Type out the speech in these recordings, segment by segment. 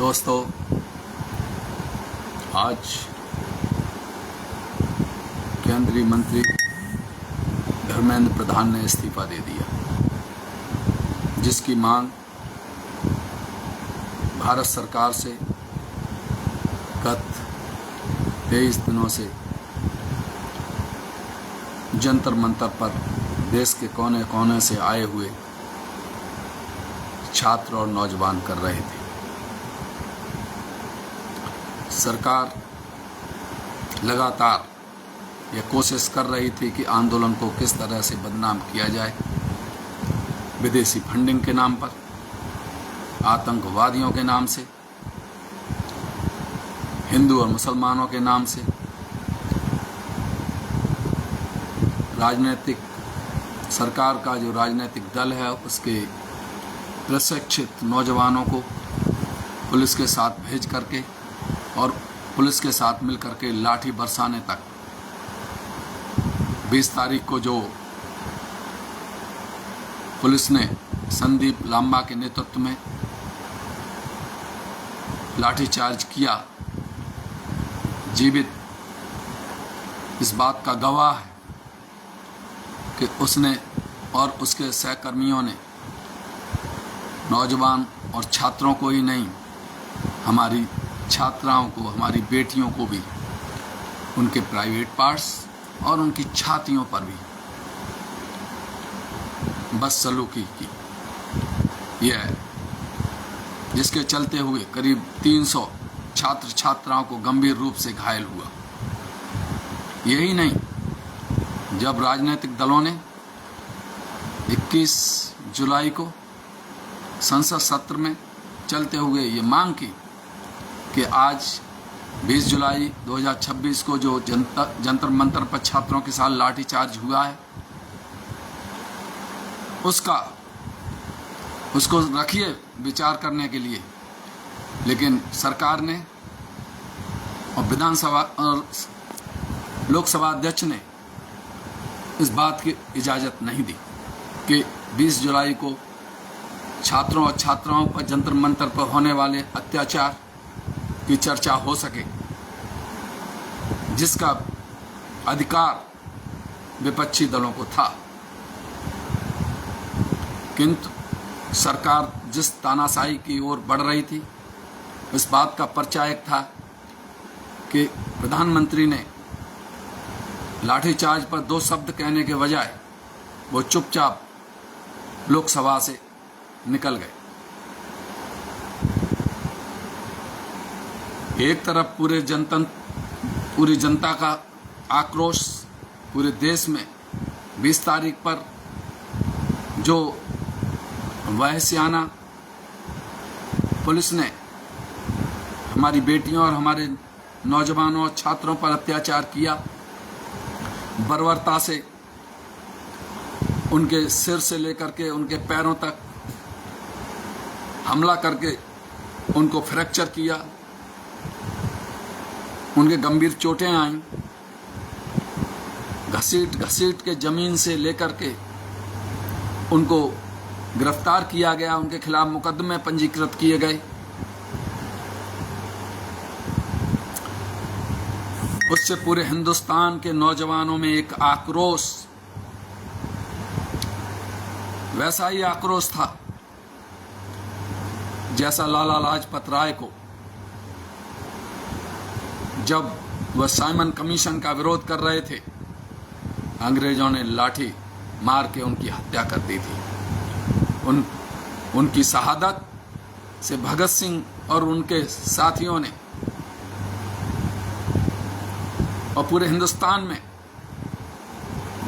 दोस्तों, आज केंद्रीय मंत्री धर्मेंद्र प्रधान ने इस्तीफा दे दिया, जिसकी मांग भारत सरकार से गत 23 दिनों से जंतर मंतर पर देश के कोने कोने से आए हुए छात्र और नौजवान कर रहे थे। सरकार लगातार यह कोशिश कर रही थी कि आंदोलन को किस तरह से बदनाम किया जाए, विदेशी फंडिंग के नाम पर, आतंकवादियों के नाम से, हिंदू और मुसलमानों के नाम से, राजनीतिक सरकार का जो राजनीतिक दल है उसके प्रशिक्षित नौजवानों को पुलिस के साथ भेज करके और पुलिस के साथ मिल करके लाठी बरसाने तक 20 तारीख को जो पुलिस ने संदीप लांबा के नेतृत्व में लाठीचार्ज किया, जीवित इस बात का गवाह है कि उसने और उसके सहकर्मियों ने नौजवान और छात्रों को ही नहीं, हमारी छात्राओं को, हमारी बेटियों को भी उनके प्राइवेट पार्ट्स और उनकी छातियों पर भी बदसलूकी की। यह है जिसके चलते हुए करीब 300 छात्र छात्राओं को गंभीर रूप से घायल हुआ। यही नहीं, जब राजनीतिक दलों ने 21 जुलाई को संसद सत्र में चलते हुए ये मांग की कि आज 20 जुलाई 2026 को जो जंतर मंतर पर छात्रों के साथ लाठीचार्ज हुआ है उसको रखिए विचार करने के लिए, लेकिन सरकार ने और विधानसभा और लोकसभा अध्यक्ष ने इस बात की इजाज़त नहीं दी कि 20 जुलाई को छात्रों और छात्राओं पर जंतर मंतर पर होने वाले अत्याचार की चर्चा हो सके, जिसका अधिकार विपक्षी दलों को था। किंतु सरकार जिस तानाशाही की ओर बढ़ रही थी, इस बात का पर्चा एक था कि प्रधानमंत्री ने लाठीचार्ज पर 2 शब्द कहने के बजाय वो चुपचाप लोकसभा से निकल गए। एक तरफ पूरी जनता का आक्रोश पूरे देश में 20 तारीख पर जो वहशियाना पुलिस ने हमारी बेटियों और हमारे नौजवानों और छात्रों पर अत्याचार किया, बर्बरता से उनके सिर से लेकर के उनके पैरों तक हमला करके उनको फ्रैक्चर किया, उनके गंभीर चोटें आईं, घसीट के जमीन से लेकर के उनको गिरफ्तार किया गया, उनके खिलाफ मुकदमे पंजीकृत किए गए। उससे पूरे हिंदुस्तान के नौजवानों में एक आक्रोश, वैसा ही आक्रोश था जैसा लाला लाजपत राय को जब वह साइमन कमीशन का विरोध कर रहे थे, अंग्रेजों ने लाठी मार के उनकी हत्या कर दी थी। उनकी शहादत से भगत सिंह और उनके साथियों ने और पूरे हिंदुस्तान में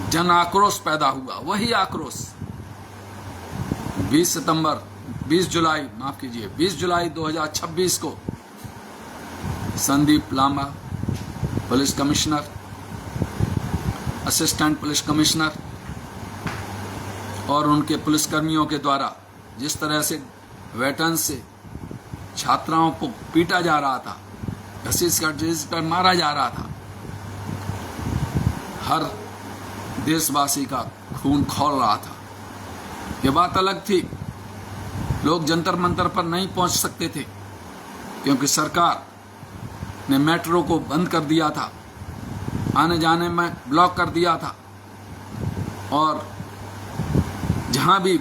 जन आक्रोश पैदा हुआ। वही आक्रोश 20 जुलाई 2026 को Sandeep Lamba police commissioner, assistant police commissioner और उनके पुलिसकर्मियों के द्वारा जिस तरह से वेटरन से छात्राओं को पीटा जा रहा था, घसीट कर मारा जा रहा था, हर देशवासी का खून खौल रहा था। ये बात अलग थी, लोग जंतर मंतर पर नहीं पहुंच सकते थे, क्योंकि सरकार ने मेट्रो को बंद कर दिया था, आने जाने में ब्लॉक कर दिया था, और जहां भी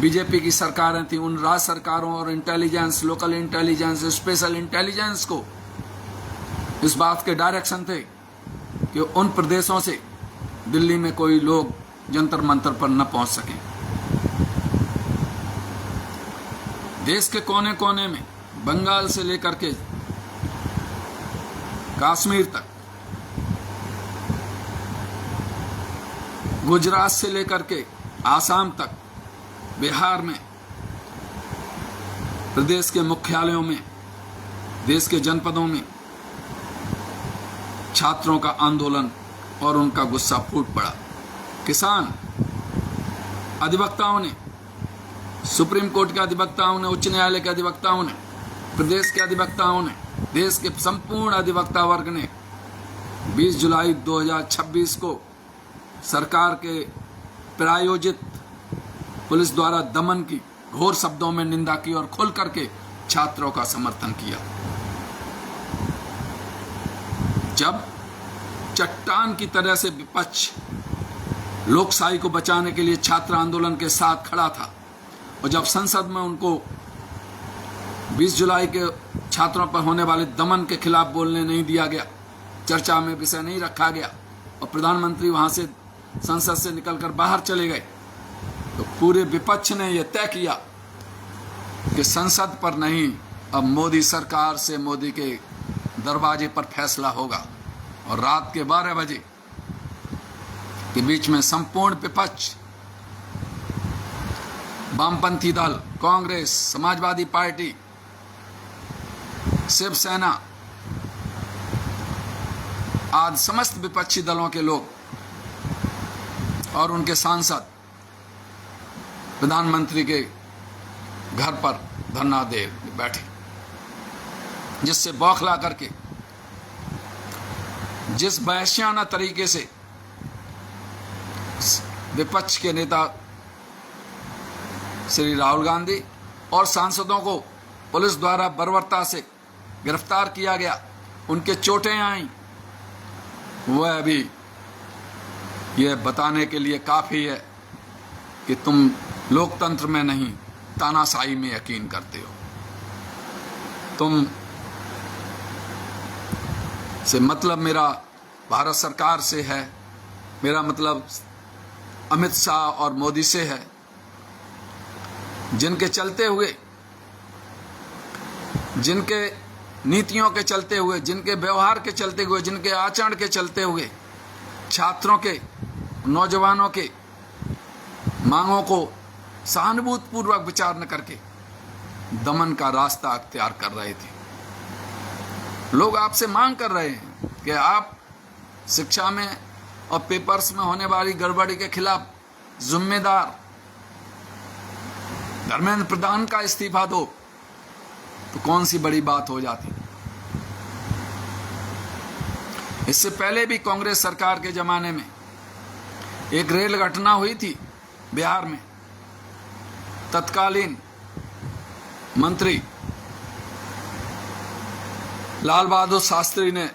बीजेपी की सरकारें थी उन राज्य सरकारों और intelligence, local intelligence, special intelligence को इस बात के डायरेक्शन थे कि उन प्रदेशों से दिल्ली में कोई लोग जंतर मंतर पर न पहुंच सकें। देश के कोने कोने में, बंगाल से लेकर के कश्मीर तक, गुजरात से लेकर के आसाम तक, बिहार में, प्रदेश के मुख्यालयों में, देश के जनपदों में छात्रों का आंदोलन और उनका गुस्सा फूट पड़ा। किसान अधिवक्ताओं ने, सुप्रीम कोर्ट के अधिवक्ताओं ने, उच्च न्यायालय के अधिवक्ताओं ने, प्रदेश के अधिवक्ताओं ने, देश के संपूर्ण अधिवक्ता वर्ग ने 20 जुलाई 2026 को सरकार के प्रायोजित पुलिस द्वारा दमन की घोर शब्दों में निंदा की और खुल करके छात्रों का समर्थन किया। जब चट्टान की तरह से विपक्ष लोकशाही को बचाने के लिए छात्र आंदोलन के साथ खड़ा था, और जब संसद में उनको 20 जुलाई के छात्रों पर होने वाले दमन के खिलाफ बोलने नहीं दिया गया, चर्चा में विषय नहीं रखा गया, और प्रधानमंत्री वहां से संसद से निकलकर बाहर चले गए, तो पूरे विपक्ष ने यह तय किया कि संसद पर नहीं, अब मोदी सरकार से, मोदी के दरवाजे पर फैसला होगा। और रात के 12 बजे के बीच में संपूर्ण विपक्ष, वामपंथी दल, कांग्रेस, समाजवादी पार्टी, शिवसेना आदि समस्त विपक्षी दलों के लोग और उनके सांसद प्रधानमंत्री के घर पर धरना दे बैठे, जिससे बौखला करके, जिस वहशियाना तरीके से विपक्ष के नेता श्री राहुल गांधी और सांसदों को पुलिस द्वारा बर्बरता से गिरफ्तार किया गया, उनके चोटें आई, वह अभी यह बताने के लिए काफी है कि तुम लोकतंत्र में नहीं, तानाशाही में यकीन करते हो। तुम से मतलब मेरा भारत सरकार से है, मेरा मतलब अमित शाह और मोदी से है, जिनके चलते हुए, जिनके नीतियों के चलते हुए, जिनके व्यवहार के चलते हुए, जिनके आचरण के चलते हुए छात्रों के, नौजवानों के मांगों को सहानुभूतिपूर्वक विचार न करके दमन का रास्ता अख्तियार कर रहे थे। लोग आपसे मांग कर रहे हैं कि आप शिक्षा में और पेपर्स में होने वाली गड़बड़ी के खिलाफ जिम्मेदार धर्मेंद्र प्रधान का इस्तीफा दो, तो कौन सी बड़ी बात हो जाती। इससे पहले भी कांग्रेस सरकार के जमाने में एक रेल घटना हुई थी बिहार में। तत्कालीन मंत्री लाल बहादुर शास्त्री ने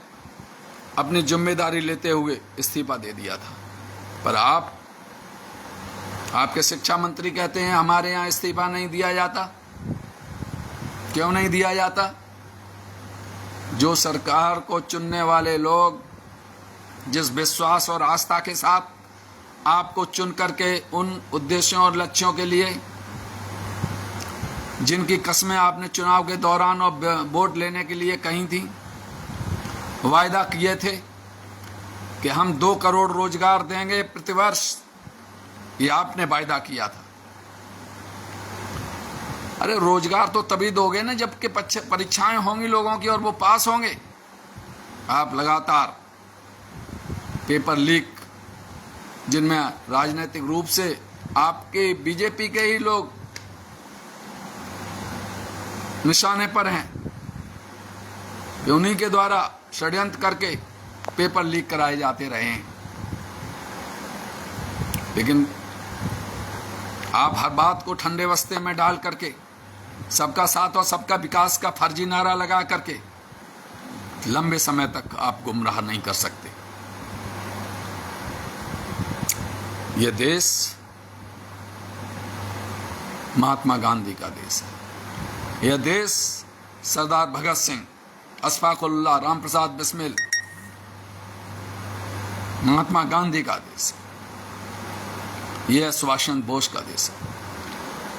अपनी जिम्मेदारी लेते हुए इस्तीफा दे दिया था, पर आपके शिक्षा मंत्री कहते हैं हमारे यहाँ इस्तीफा नहीं दिया जाता। क्यों नहीं दिया जाता? जो सरकार को चुनने वाले लोग जिस विश्वास और आस्था के साथ आपको चुन करके उन उद्देश्यों और लक्ष्यों के लिए, जिनकी कस्में आपने चुनाव के दौरान और वोट लेने के लिए कही थी, वायदा किए थे कि हम 2 करोड़ रोजगार देंगे प्रतिवर्ष, ये आपने वायदा किया था। अरे रोजगार तो तभी दोगे ना जबकि परीक्षाएं होंगी लोगों की और वो पास होंगे। आप लगातार पेपर लीक, जिनमें राजनीतिक रूप से आपके बीजेपी के ही लोग निशाने पर हैं, कि उन्हीं के द्वारा षड्यंत्र करके पेपर लीक कराए जाते रहे हैं। लेकिन आप हर बात को ठंडे वस्ते में डाल करके सबका साथ और सबका विकास का फर्जी नारा लगा करके लंबे समय तक आप गुमराह नहीं कर सकते। यह देश महात्मा गांधी का देश है। यह देश सरदार भगत सिंह, अशफाकुल्लाह, राम प्रसाद बिस्मिल, महात्मा गांधी का देश है। यह सुभाष चंद्र बोस का देश है।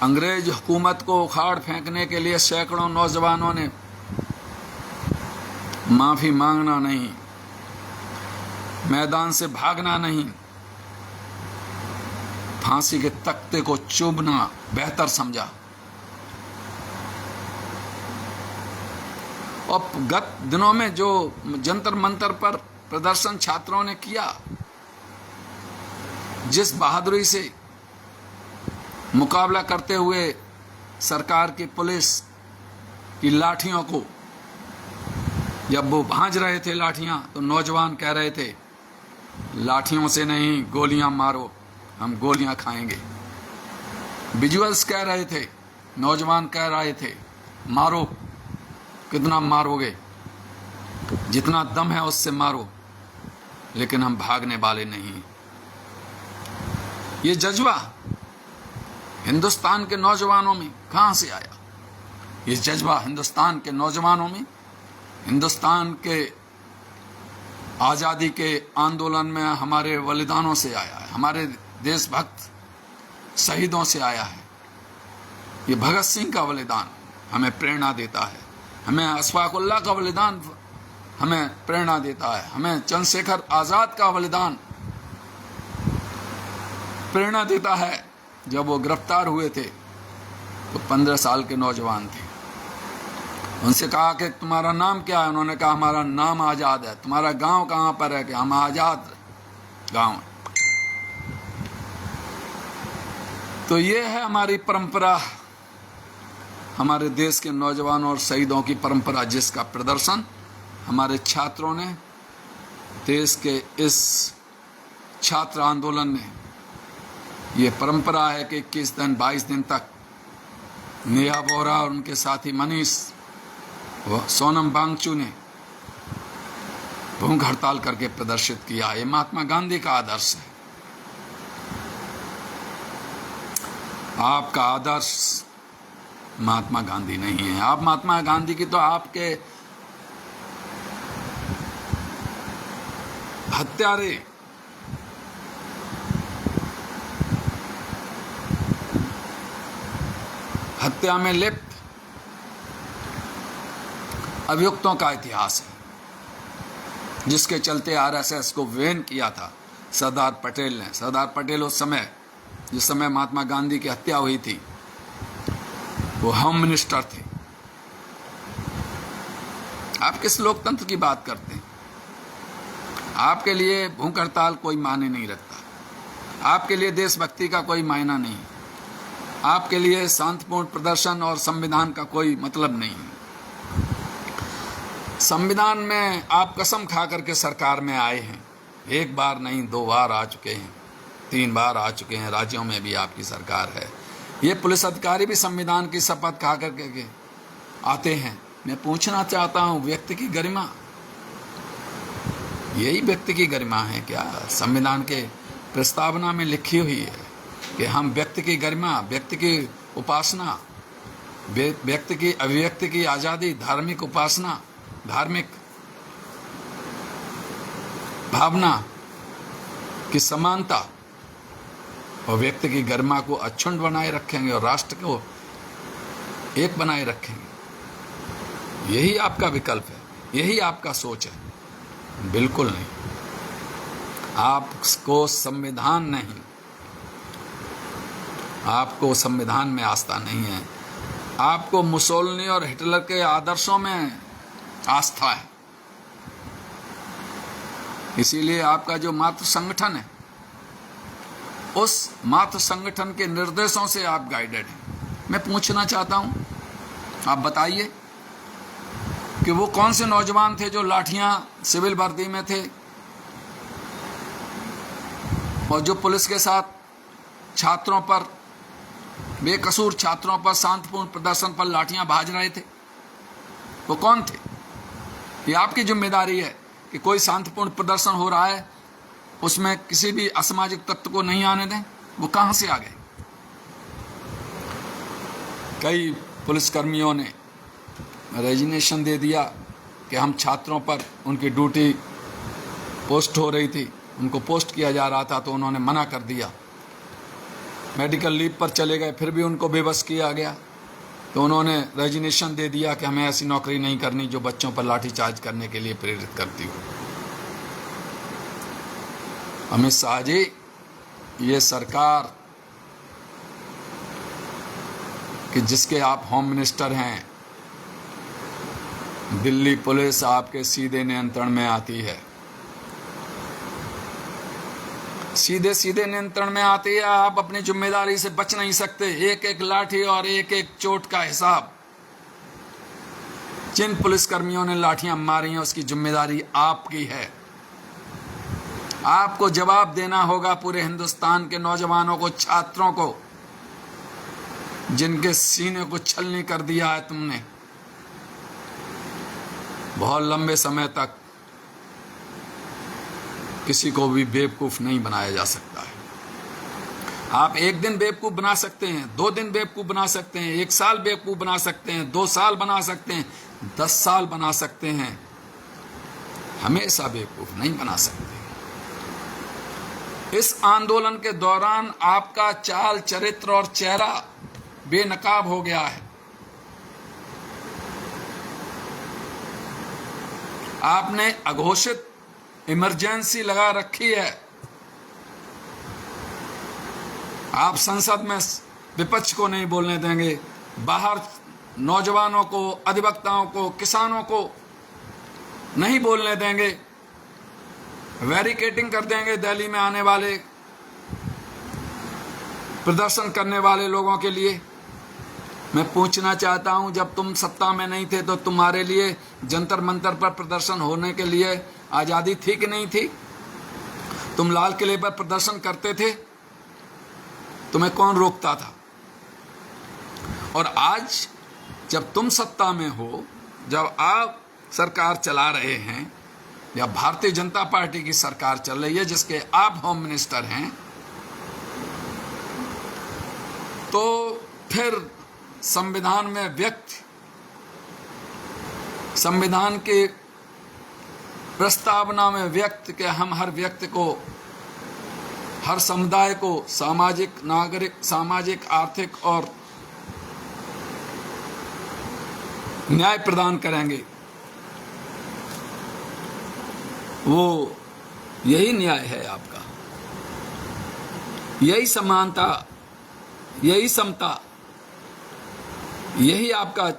अंग्रेज हुकूमत को उखाड़ फेंकने के लिए सैकड़ों नौजवानों ने माफी मांगना नहीं, मैदान से भागना नहीं, फांसी के तख्ते को चूमना बेहतर समझा। और गत दिनों में जो जंतर मंतर पर प्रदर्शन छात्रों ने किया, जिस बहादुरी से मुकाबला करते हुए सरकार की पुलिस की लाठियों को, जब वो भांज रहे थे लाठियां, तो नौजवान कह रहे थे लाठियों से नहीं, गोलियां मारो, हम गोलियां खाएंगे। विजुअल्स कह रहे थे, नौजवान कह रहे थे मारो, कितना मारोगे, जितना दम है उससे मारो, लेकिन हम भागने वाले नहीं। ये जज्बा हिंदुस्तान के नौजवानों में कहां से आया? ये जज्बा हिंदुस्तान के नौजवानों में, हिंदुस्तान के आजादी के आंदोलन में हमारे बलिदानों से आया है, हमारे देशभक्त शहीदों से आया है। ये भगत सिंह का बलिदान हमें प्रेरणा देता है, हमें अशफाकुल्लाह का बलिदान हमें प्रेरणा देता है, हमें चंद्रशेखर आजाद का बलिदान प्रेरणा देता है। जब वो गिरफ्तार हुए थे तो 15 साल के नौजवान थे। उनसे कहा कि तुम्हारा नाम क्या है? उन्होंने कहा हमारा नाम आजाद है। तुम्हारा गांव कहां पर है? कि हम आजाद गांव। तो ये है हमारी परंपरा, हमारे देश के नौजवानों और शहीदों की परंपरा, जिसका प्रदर्शन हमारे छात्रों ने, देश के इस छात्र आंदोलन ने, ये परंपरा है कि 21 दिन 22 दिन तक नेहा बोरा और उनके साथी मनीष व सोनम वांगचू ने भूख हड़ताल करके प्रदर्शित किया। ये महात्मा गांधी का आदर्श है। आपका आदर्श महात्मा गांधी नहीं है। आप महात्मा गांधी की तो आपके हत्यारे, हत्या में लिप्त अभियुक्तों का इतिहास है, जिसके चलते आरएसएस को वेन किया था सरदार पटेल ने। सरदार पटेल उस समय, जिस समय महात्मा गांधी की हत्या हुई थी, वो होम मिनिस्टर थे। आप किस लोकतंत्र की बात करते हैं? आपके लिए भूख हड़ताल कोई मायने नहीं रखता, आपके लिए देशभक्ति का कोई मायना नहीं, आपके लिए शांतिपूर्ण प्रदर्शन और संविधान का कोई मतलब नहीं। संविधान में आप कसम खा करके सरकार में आए हैं, एक बार नहीं 2 बार आ चुके हैं, 3 बार आ चुके हैं, राज्यों में भी आपकी सरकार है। ये पुलिस अधिकारी भी संविधान की शपथ खा करके आते हैं। मैं पूछना चाहता हूं, व्यक्ति की गरिमा, यही व्यक्ति की गरिमा है क्या? संविधान के प्रस्तावना में लिखी हुई है कि हम व्यक्ति की गरिमा, व्यक्ति की उपासना, व्यक्ति की अभिव्यक्ति की आजादी, धार्मिक उपासना, धार्मिक भावना की समानता और व्यक्ति की गरिमा को अक्षुण्ण बनाए रखेंगे और राष्ट्र को एक बनाए रखेंगे। यही आपका विकल्प है, यही आपका सोच है? बिल्कुल नहीं। आपको संविधान नहीं, आपको संविधान में आस्था नहीं है, आपको मुसोलिनी और हिटलर के आदर्शों में आस्था है। इसीलिए आपका जो मातृ संगठन है, उस मातृ संगठन के निर्देशों से आप गाइडेड हैं। मैं पूछना चाहता हूं, आप बताइए कि वो कौन से नौजवान थे जो लाठियां सिविल वर्दी में थे और जो पुलिस के साथ छात्रों पर बेकसूर छात्रों पर शांतिपूर्ण प्रदर्शन पर लाठियां भाज रहे थे, वो कौन थे? ये आपकी जिम्मेदारी है कि कोई शांतिपूर्ण प्रदर्शन हो रहा है उसमें किसी भी असामाजिक तत्व को नहीं आने दें। वो कहां से आ गए? कई पुलिसकर्मियों ने रेजिग्नेशन दे दिया कि हम छात्रों पर, उनकी ड्यूटी पोस्ट हो रही थी, उनको पोस्ट किया जा रहा था तो उन्होंने मना कर दिया। मेडिकल लीव पर चले गए, फिर भी उनको बेबस किया गया तो उन्होंने रेजिग्नेशन दे दिया कि हमें ऐसी नौकरी नहीं करनी जो बच्चों पर लाठीचार्ज करने के लिए प्रेरित करती हो। अमित शाह जी, ये सरकार कि जिसके आप होम मिनिस्टर हैं, दिल्ली पुलिस आपके सीधे नियंत्रण में आती है, सीधे सीधे नियंत्रण में आती है। आप अपनी जिम्मेदारी से बच नहीं सकते। एक एक लाठी और एक एक चोट का हिसाब, जिन पुलिसकर्मियों ने लाठियां मारी हैं उसकी जिम्मेदारी आपकी है। आपको जवाब देना होगा पूरे हिंदुस्तान के नौजवानों को, छात्रों को, जिनके सीने को छलनी कर दिया है तुमने। बहुत लंबे समय तक किसी को भी बेवकूफ नहीं बनाया जा सकता है। आप एक दिन बेवकूफ बना सकते हैं, 2 दिन बेवकूफ बना सकते हैं, 1 साल बेवकूफ बना सकते हैं, 2 साल बना सकते हैं, 10 साल बना सकते हैं, हमेशा बेवकूफ नहीं बना सकते। इस आंदोलन के दौरान आपका चाल, चरित्र और चेहरा बेनकाब हो गया है। आपने अघोषित इमरजेंसी लगा रखी है। आप संसद में विपक्ष को नहीं बोलने देंगे, बाहर नौजवानों को, अधिवक्ताओं को, किसानों को नहीं बोलने देंगे, बैरिकेडिंग कर देंगे दिल्ली में आने वाले प्रदर्शन करने वाले लोगों के लिए। मैं पूछना चाहता हूं, जब तुम सत्ता में नहीं थे तो तुम्हारे लिए जंतर मंतर पर प्रदर्शन होने के लिए आजादी थी कि नहीं थी? तुम लाल किले पर प्रदर्शन करते थे, तुम्हें कौन रोकता था? और आज जब तुम सत्ता में हो, जब आप सरकार चला रहे हैं या भारतीय जनता पार्टी की सरकार चल रही है जिसके आप होम मिनिस्टर हैं, तो फिर संविधान में संविधान के प्रस्तावना में व्यक्त के हम हर व्यक्ति को, हर समुदाय को सामाजिक, नागरिक, सामाजिक, आर्थिक और न्याय प्रदान करेंगे। वो यही न्याय है आपका, यही समानता, यही समता, यही आपका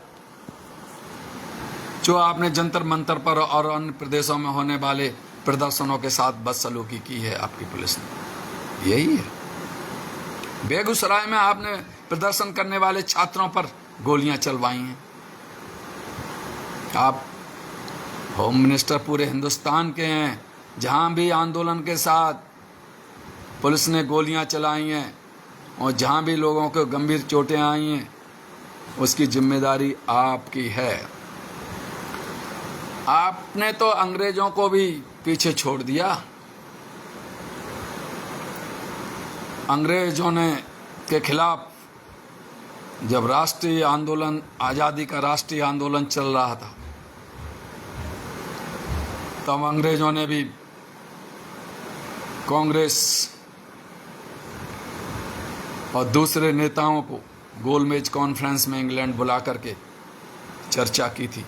जो आपने जंतर मंतर पर और अन्य प्रदेशों में होने वाले प्रदर्शनों के साथ बदसलूकी की है आपकी पुलिस ने, यही है। बेगूसराय में आपने प्रदर्शन करने वाले छात्रों पर गोलियां चलवाई हैं। आप होम मिनिस्टर पूरे हिंदुस्तान के हैं, जहां भी आंदोलन के साथ पुलिस ने गोलियां चलाई हैं और जहां भी लोगों को गंभीर चोटें आई हैं, उसकी जिम्मेदारी आपकी है। आपने तो अंग्रेजों को भी पीछे छोड़ दिया। अंग्रेजों ने के खिलाफ जब राष्ट्रीय आंदोलन, आजादी का राष्ट्रीय आंदोलन चल रहा था, तब अंग्रेजों ने भी कांग्रेस और दूसरे नेताओं को गोलमेज कॉन्फ्रेंस में इंग्लैंड बुला करके चर्चा की थी।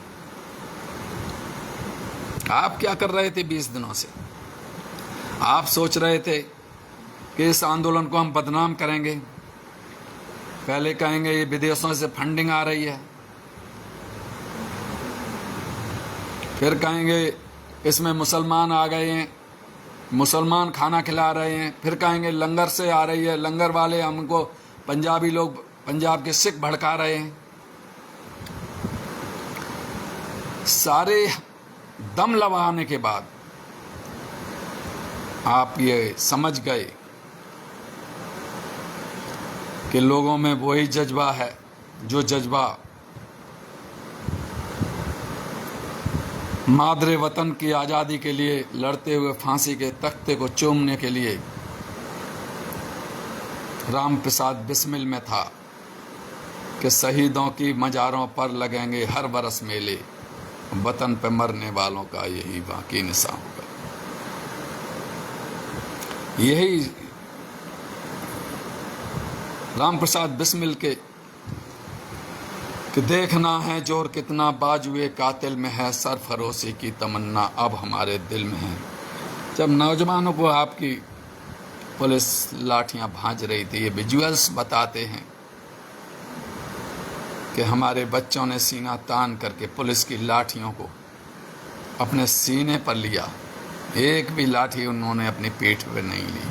आप क्या कर रहे थे 20 दिनों से? आप सोच रहे थे कि इस आंदोलन को हम बदनाम करेंगे। पहले कहेंगे ये विदेशों से फंडिंग आ रही है, फिर कहेंगे इसमें मुसलमान आ गए हैं, मुसलमान खाना खिला रहे हैं, फिर कहेंगे लंगर से आ रही है, लंगर वाले हमको, पंजाबी लोग, पंजाब के सिख भड़का रहे हैं। सारे दम लगाने के बाद आप ये समझ गए कि लोगों में वही जज्बा है जो जज्बा मादरे वतन की आज़ादी के लिए लड़ते हुए फांसी के तख्ते को चूमने के लिए राम प्रसाद बिस्मिल में था कि शहीदों की मज़ारों पर लगेंगे हर बरस मेले, वतन पे मरने वालों का यही बाकी निशान होगा। यही राम प्रसाद बिस्मिल के कि देखना है जोर कितना बाजुए कातिल में है, सरफरोशी की तमन्ना अब हमारे दिल में है। जब नौजवानों को आपकी पुलिस लाठियां भांज रही थी, ये विजुअल्स बताते हैं कि हमारे बच्चों ने सीना तान करके पुलिस की लाठियों को अपने सीने पर लिया, एक भी लाठी उन्होंने अपनी पीठ पर नहीं ली।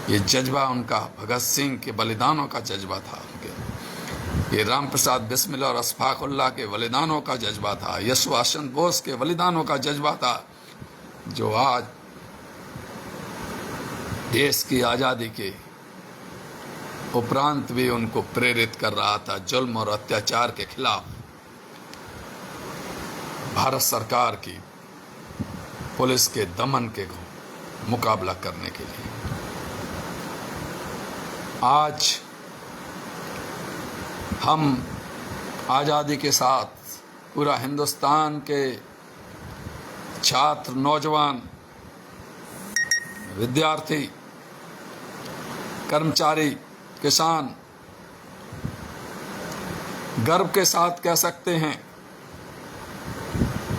ये जज्बा उनका भगत सिंह के बलिदानों का जज्बा था, ये राम प्रसाद बिस्मिल और अशफाकुल्लाह के बलिदानों का जज्बा था, यशवंत बोस के बलिदानों का जज्बा था, जो आज देश की आज़ादी के उपरांत भी उनको प्रेरित कर रहा था जुल्म और अत्याचार के खिलाफ भारत सरकार की पुलिस के दमन के मुकाबला करने के लिए। आज हम आज़ादी के साथ पूरा हिंदुस्तान के छात्र, नौजवान, विद्यार्थी, कर्मचारी, किसान गर्व के साथ कह सकते हैं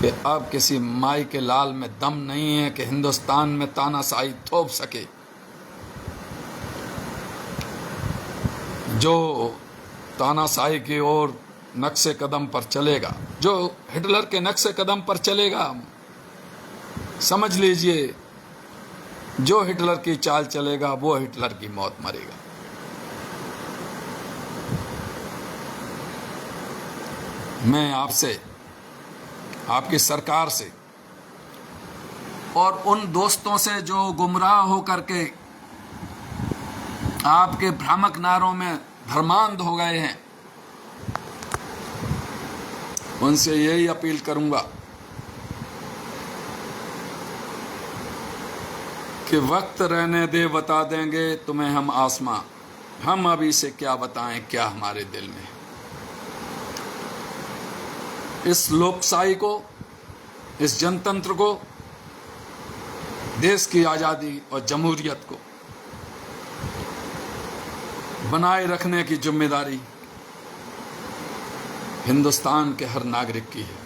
कि अब किसी माई के लाल में दम नहीं है कि हिंदुस्तान में तानाशाही थोप सके। जो तानाशाही की ओर नक्शे कदम पर चलेगा, जो हिटलर के नक्शे कदम पर चलेगा, समझ लीजिए जो हिटलर की चाल चलेगा वो हिटलर की मौत मरेगा। मैं आपसे, आपकी सरकार से और उन दोस्तों से जो गुमराह होकर के आपके भ्रामक नारों में धर्मांध हो गए हैं, उनसे यही अपील करूंगा कि वक्त रहने दे, बता देंगे तुम्हें हम आसमां, हम अभी से क्या बताएं क्या हमारे दिल में। इस लोकशाही को, इस जनतंत्र को, देश की आज़ादी और जमहूरियत को बनाए रखने की जिम्मेदारी हिंदुस्तान के हर नागरिक की है,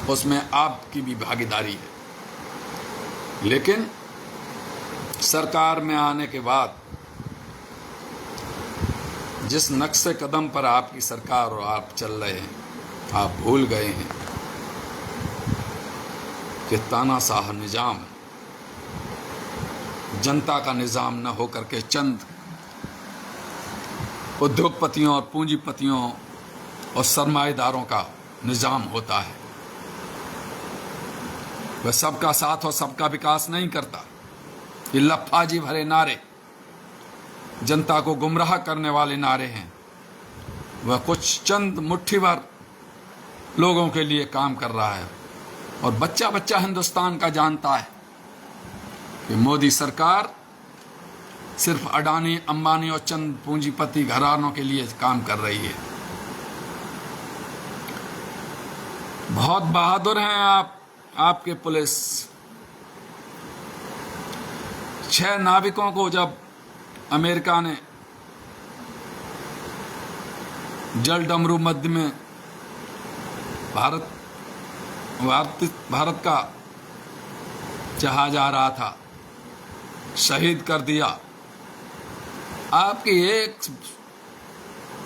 उसमें आपकी भी भागीदारी है। लेकिन सरकार में आने के बाद जिस नक्शे कदम पर आपकी सरकार और आप चल रहे हैं, आप भूल गए हैं कि तानाशाह निजाम जनता का निजाम न होकर के चंद उद्योगपतियों और पूंजीपतियों और सरमाएदारों का निजाम होता है। वह सबका साथ और सबका विकास नहीं करता। ये लफ्फाजी भरे नारे, जनता को गुमराह करने वाले नारे हैं। वह कुछ चंद मुट्ठी भर लोगों के लिए काम कर रहा है और बच्चा बच्चा हिंदुस्तान का जानता है कि मोदी सरकार सिर्फ अडानी, अंबानी और चंद पूंजीपति घरानों के लिए काम कर रही है। बहुत बहादुर हैं आप, आपके पुलिस। 6 नाविकों को जब अमेरिका ने जल डमरू मध्य में भारत का जहाज आ रहा था, शहीद कर दिया, आपकी एक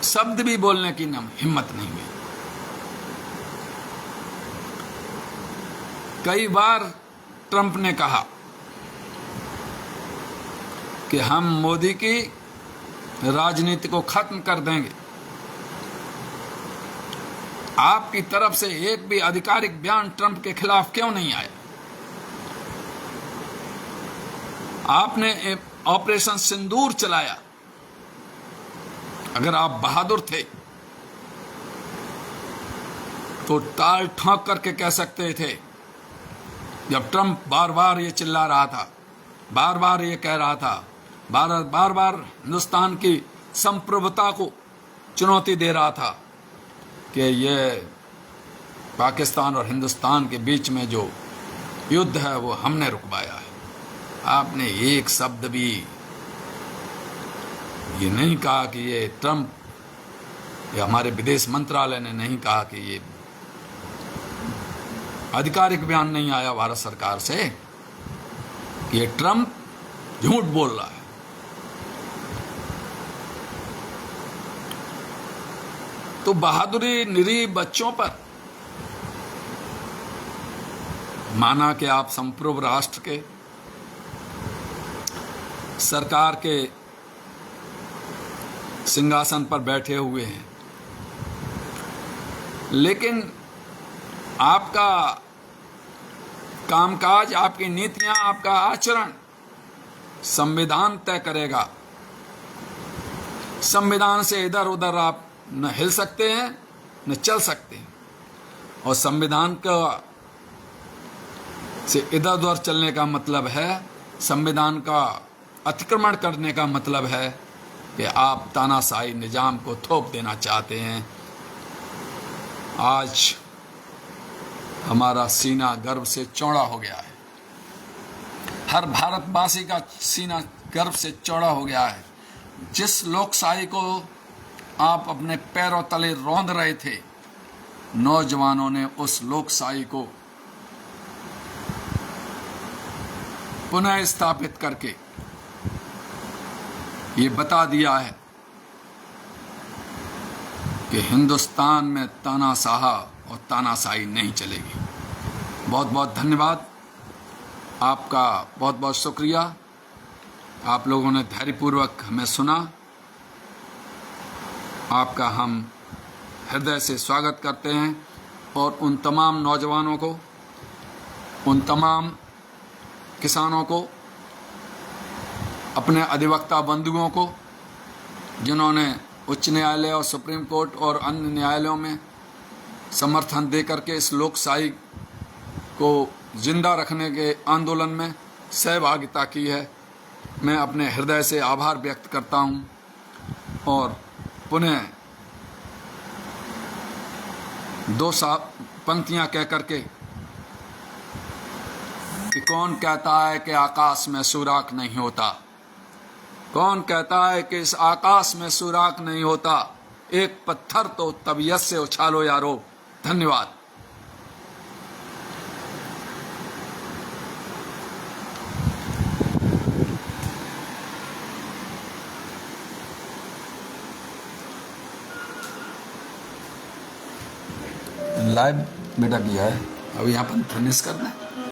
शब्द भी बोलने की हिम्मत नहीं हुई। कई बार ट्रंप ने कहा कि हम मोदी की राजनीति को खत्म कर देंगे। आपकी तरफ से एक भी आधिकारिक बयान ट्रंप के खिलाफ क्यों नहीं आया? आपने ऑपरेशन सिंदूर चलाया, अगर आप बहादुर थे तो ताल ठोंक करके कह सकते थे, जब ट्रंप बार बार ये चिल्ला रहा था, बार बार ये कह रहा था, बार बार हिंदुस्तान की संप्रभुता को चुनौती दे रहा था कि ये पाकिस्तान और हिंदुस्तान के बीच में जो युद्ध है वो हमने रुकवाया है। आपने एक शब्द भी ये नहीं कहा कि ये ट्रंप या हमारे विदेश मंत्रालय ने नहीं कहा कि ये आधिकारिक बयान नहीं आया भारत सरकार से कि ये ट्रंप झूठ बोल रहा है। तो बहादुरी निरीह बच्चों पर, माना कि आप संप्रभु राष्ट्र के सरकार के सिंहासन पर बैठे हुए हैं, लेकिन आपका कामकाज, आपकी नीतियां, आपका आचरण संविधान तय करेगा। संविधान से इधर उधर आप न हिल सकते हैं न चल सकते हैं, और संविधान का से इधर उधर चलने का मतलब है, संविधान का अतिक्रमण करने का मतलब है कि आप तानाशाही निजाम को थोप देना चाहते हैं। आज हमारा सीना गर्व से चौड़ा हो गया है, हर भारतवासी का सीना गर्व से चौड़ा हो गया है। जिस लोकशाही को आप अपने पैरों तले रौंद रहे थे, नौजवानों ने उस लोकशाही को पुनः स्थापित करके ये बता दिया है कि हिंदुस्तान में तानाशाह और तानाशाही नहीं चलेगी। बहुत बहुत धन्यवाद, आपका बहुत बहुत शुक्रिया। आप लोगों ने धैर्यपूर्वक हमें सुना। आपका हम हृदय से स्वागत करते हैं, और उन तमाम नौजवानों को, उन तमाम किसानों को, अपने अधिवक्ता बंधुओं को जिन्होंने उच्च न्यायालय और सुप्रीम कोर्ट और अन्य न्यायालयों में समर्थन देकर के इस लोकशाही को जिंदा रखने के आंदोलन में सहभागिता की है, मैं अपने हृदय से आभार व्यक्त करता हूं। और पुनः दो पंक्तियां कह करके कि कौन कहता है कि आकाश में सुराख नहीं होता, कौन कहता है कि इस आकाश में सुराख नहीं होता, एक पत्थर तो तबीयत से उछालो यारो। धन्यवाद। लाइव बेटा किया है, अभी यहाँ पर फिनिश करना है।